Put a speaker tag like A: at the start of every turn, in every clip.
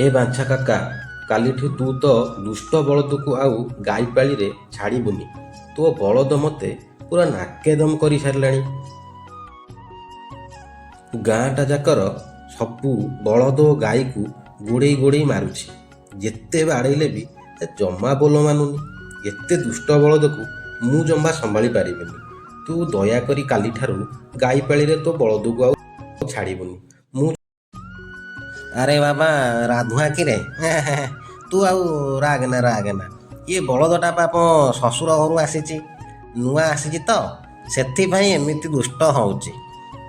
A: ଏ ବାଞ୍ଛା କାକା, କାଲିଠୁ ତୁ ତ ଦୁଷ୍ଟ ବଳଦକୁ ଆଉ ଗାଈ ପାଳିରେ ଛାଡ଼ିବୁନି। ତୋ ବଳଦ ମୋତେ ପୁରା ନାକେଦମ କରି ସାରିଲାଣି। ଗାଁଟା ଯାକର ସବୁ ବଳଦ ଓ ଗାଈକୁ ଗୋଡ଼େଇ ଗୋଡ଼େଇ ମାରୁଛି। ଯେତେ ବାଡ଼େଇଲେ ବି ଜମା ବୋଲ ମାନୁନି। ଏତେ ଦୁଷ୍ଟ ବଳଦକୁ ମୁଁ ଜମା ସମ୍ଭାଳି ପାରିବିନି। ତୁ ଦୟାକରି କାଲିଠାରୁ ଗାଈ ପାଳିରେ ତୋ ବଳଦକୁ ଆଉ ଛାଡ଼ିବୁନି। ମୁଁ
B: ଆରେ ବାବା ରାଧୁଆ କିରେ ତୁ ଆଉ ରାଗେନା। ଇଏ ବଳଦଟା ବାପ ଶ୍ୱଶୁର ଘରୁ ଆସିଛି, ନୂଆ ଆସିଛି ତ ସେଥିପାଇଁ ଏମିତି ଦୁଷ୍ଟ ହେଉଛି।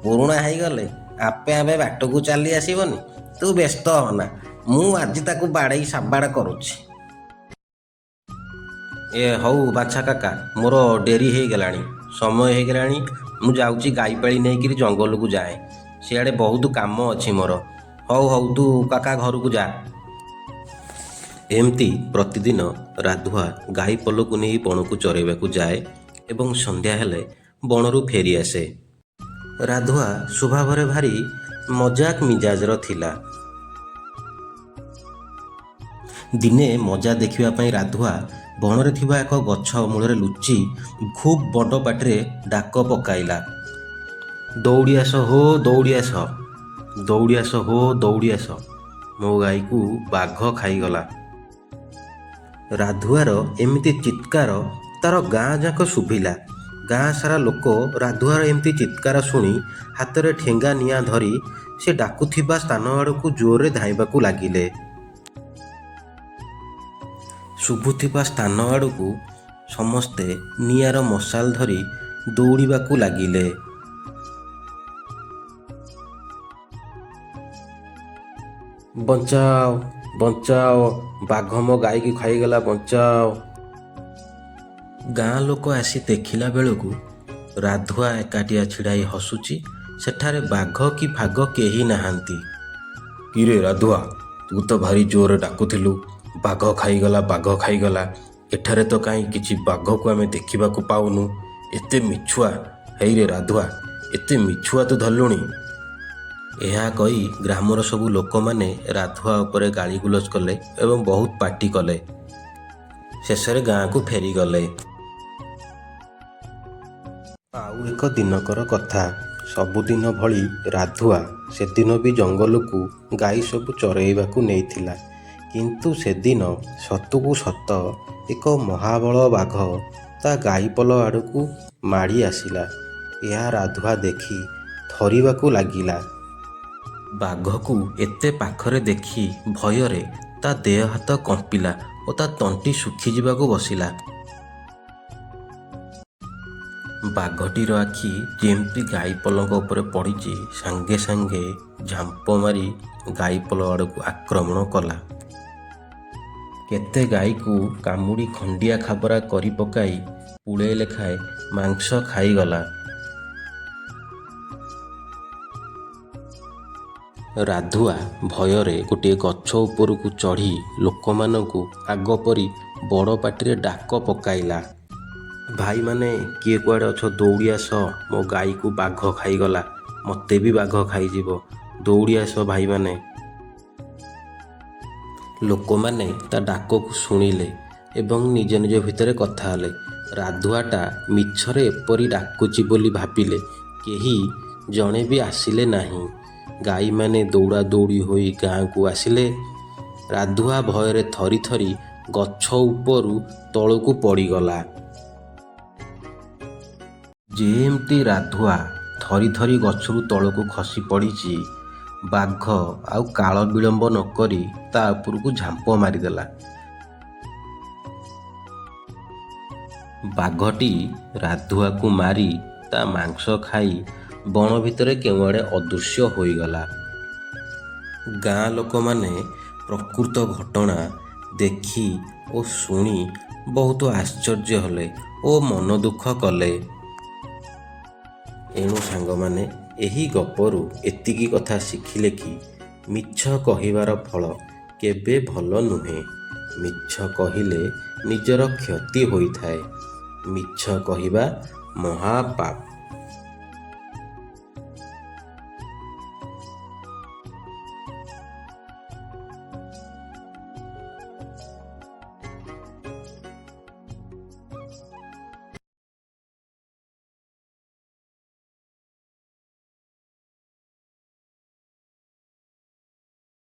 B: ପୁରୁଣା ହେଇଗଲେ ଆପେ ଆପେ ବାଟକୁ ଚାଲି ଆସିବନି। ତୁ ବ୍ୟସ୍ତ ହନା, ମୁଁ ଆଜି ତାକୁ ବାଡ଼େଇ ସାବାଡ଼ କରୁଛି।
A: ହଉ ବାଛା କାକା, ମୋର ଡେରି ହେଇଗଲାଣି, ସମୟ ହେଇଗଲାଣି। ମୁଁ ଯାଉଛି ଗାଈ ପାଳି ନେଇକିରି ଜଙ୍ଗଲକୁ ଯାଏ। ସିଆଡ଼େ ବହୁତ କାମ ଅଛି ମୋର। ହଉ ତୁ କାକା ଘରକୁ ଯା। ଏମିତି ପ୍ରତିଦିନ ରାଧୁଆ ଗାଈ ପଲକୁ ନେଇ ବଣକୁ ଚରେଇବାକୁ ଯାଏ ଏବଂ ସନ୍ଧ୍ୟା ହେଲେ ବଣରୁ ଫେରି ଆସେ। ରାଧୁଆ ସ୍ୱଭାବରେ ଭାରି ମଜାକ ମିଜାଜର ଥିଲା। ଦିନେ ମଜା ଦେଖିବା ପାଇଁ ରାଧୁଆ ବଣରେ ଥିବା ଏକ ଗଛ ମୂଳରେ ଲୁଚି ଖୁବ୍ ବଡ଼ ପାଟିରେ ଡାକ ପକାଇଲା। ଦୌଡ଼ି ଆସ ହୋ, ଦୌଡ଼ି ଆସ, ଦୌଡ଼ି ଆସ ହୋ, ଦୌଡ଼ି ଆସ, ମୋ ଗାଈକୁ ବାଘ ଖାଇଗଲା। ରାଧୁଆର ଏମିତି ଚିତ୍କାର ତାର ଗାଁ ଯାକ ଶୁଭିଲା। ଗାଁ ସାରା ଲୋକ ରାଧୁଆର ଏମିତି ଚିତ୍କାର ଶୁଣି ହାତରେ ଠେଙ୍ଗା ନିଆଁ ଧରି ସେ ଡାକୁଥିବା ସ୍ଥାନ ଆଡ଼କୁ ଜୋରରେ ଧାଇଁବାକୁ ଲାଗିଲେ। ଶୁଭୁଥିବା ସ୍ଥାନ ଆଡ଼କୁ ସମସ୍ତେ ନିଆଁର ମଶାଲ ଧରି ଦୌଡ଼ିବାକୁ ଲାଗିଲେ। ବଞ୍ଚାଅ, ବଞ୍ଚାଅ, ବାଘ ମୋ ଗାଈକି ଖାଇଗଲା, ବଞ୍ଚାଅ। ଗାଁ ଲୋକ ଆସି ଦେଖିଲା ବେଳକୁ ରାଧୁଆ ଏକାଟିଆ ଛିଡ଼ାଇ ହସୁଛି। ସେଠାରେ ବାଘ କି ଫାଗ କେହି ନାହାନ୍ତି। କିରେ ରାଧୁଆ, ତୁ ତ ଭାରି ଜୋରରେ ଡାକୁଥିଲୁ, ବାଘ ଖାଇଗଲା, ବାଘ ଖାଇଗଲା। ଏଠାରେ ତ କାହିଁ କିଛି ବାଘକୁ ଆମେ ଦେଖିବାକୁ ପାଉନୁ। ଏତେ ମିଛୁଆ, ହେଇରେ ରାଧୁଆ, ଏତେ ମିଛୁଆ ତୁ ଧରିଲୁଣି। ଏହା କହି ଗ୍ରାମର ସବୁ ଲୋକମାନେ ରାଧୁଆ ଉପରେ ଗାଳିଗୁଲଜ କଲେ ଏବଂ ବହୁତ ପାଟି କଲେ। ଶେଷରେ ଗାଁକୁ ଫେରିଗଲେ। ଆଉ ଏକ ଦିନକର କଥା। ସବୁଦିନ ଭଳି ରାଧୁଆ ସେଦିନ ବି ଜଙ୍ଗଲକୁ ଗାଈ ସବୁ ଚରେଇବାକୁ ନେଇଥିଲା। କିନ୍ତୁ ସେଦିନ ସତକୁ ସତ ଏକ ମହାବଳ ବାଘ ତା ଗାଈପଲ ଆଡ଼କୁ ମାଡ଼ି ଆସିଲା। ଏହା ରାଧୁଆ ଦେଖି ଥରିବାକୁ ଲାଗିଲା। ବାଘକୁ ଏତେ ପାଖରେ ଦେଖି ଭୟରେ ତା ଦେହ ହାତ କମ୍ପିଲା ଓ ତା ତଣ୍ଟି ଶୁଖିଯିବାକୁ ବସିଲା। ବାଘଟିର ଆଖି ଯେମିତି ଗାଈପଲଙ୍କ ଉପରେ ପଡ଼ିଛି, ସାଙ୍ଗେ ସାଙ୍ଗେ ଝାମ୍ପ ମାରି ଗାଈପଲ ଆଡ଼କୁ ଆକ୍ରମଣ କଲା। କେତେ ଗାଈକୁ କାମୁଡ଼ି ଖଣ୍ଡିଆ ଖାବରା କରି ପକାଇ ପୁଳେ ଲେଖାଏଁ ମାଂସ ଖାଇଗଲା। ରାଧୁଆ ଭୟରେ ଗୋଟିଏ ଗଛ ଉପରକୁ ଚଢ଼ି ଲୋକମାନଙ୍କୁ ଆଗ ପରି ବଡ଼ ପାଟିରେ ଡାକ ପକାଇଲା। ଭାଇମାନେ, କିଏ କୁଆଡ଼େ ଅଛ, ଦୌଡ଼ି ଆସ, ମୋ ଗାଈକୁ ବାଘ ଖାଇଗଲା, ମୋତେ ବି ବାଘ ଖାଇଯିବ, ଦୌଡ଼ି ଆସ ଭାଇମାନେ। ଲୋକମାନେ ତା ଡାକକୁ ଶୁଣିଲେ ଏବଂ ନିଜ ନିଜ ଭିତରେ କଥା ହେଲେ। ରାଧୁଆଟା ମିଛରେ ଏପରି ଡାକୁଛି ବୋଲି ଭାବିଲେ। କେହି ଜଣେ ବି ଆସିଲେ ନାହିଁ। ଗାଈମାନେ ଦୌଡ଼ା ଦୌଡ଼ି ହୋଇ ଗାଁକୁ ଆସିଲେ। ରାଧୁଆ ଭୟରେ ଥରି ଥରି ଗଛ ଉପରୁ ତଳକୁ ପଡ଼ିଗଲା। ଯେମିତି ରାଧୁଆ ଥରି ଥରି ଗଛରୁ ତଳକୁ ଖସି ପଡ଼ିଛି, ବାଘ ଆଉ କାଳ ବିଳମ୍ବ ନକରି ତା ଉପରକୁ ଝାମ୍ପ ମାରିଦେଲା। ବାଘଟି ରାଧୁଆକୁ ମାରି ତା ମାଂସ ଖାଇ ବଣ ଭିତରେ କେଉଁଆଡ଼େ ଅଦୃଶ୍ୟ ହୋଇଗଲା। ଗାଁ ଲୋକମାନେ ପ୍ରକୃତ ଘଟଣା ଦେଖି ଓ ଶୁଣି ବହୁତ ଆଶ୍ଚର୍ଯ୍ୟ ହେଲେ ଓ ମନ ଦୁଃଖ କଲେ। ଏଣୁ ସାଙ୍ଗମାନେ, ଏହି ଗପରୁ ଏତିକି କଥା ଶିଖିଲେ କି ମିଛ କହିବାର ଫଳ କେବେ ଭଲ ନୁହେଁ। ମିଛ କହିଲେ ନିଜର କ୍ଷତି ହୋଇଥାଏ। ମିଛ କହିବା ମହାପାପ।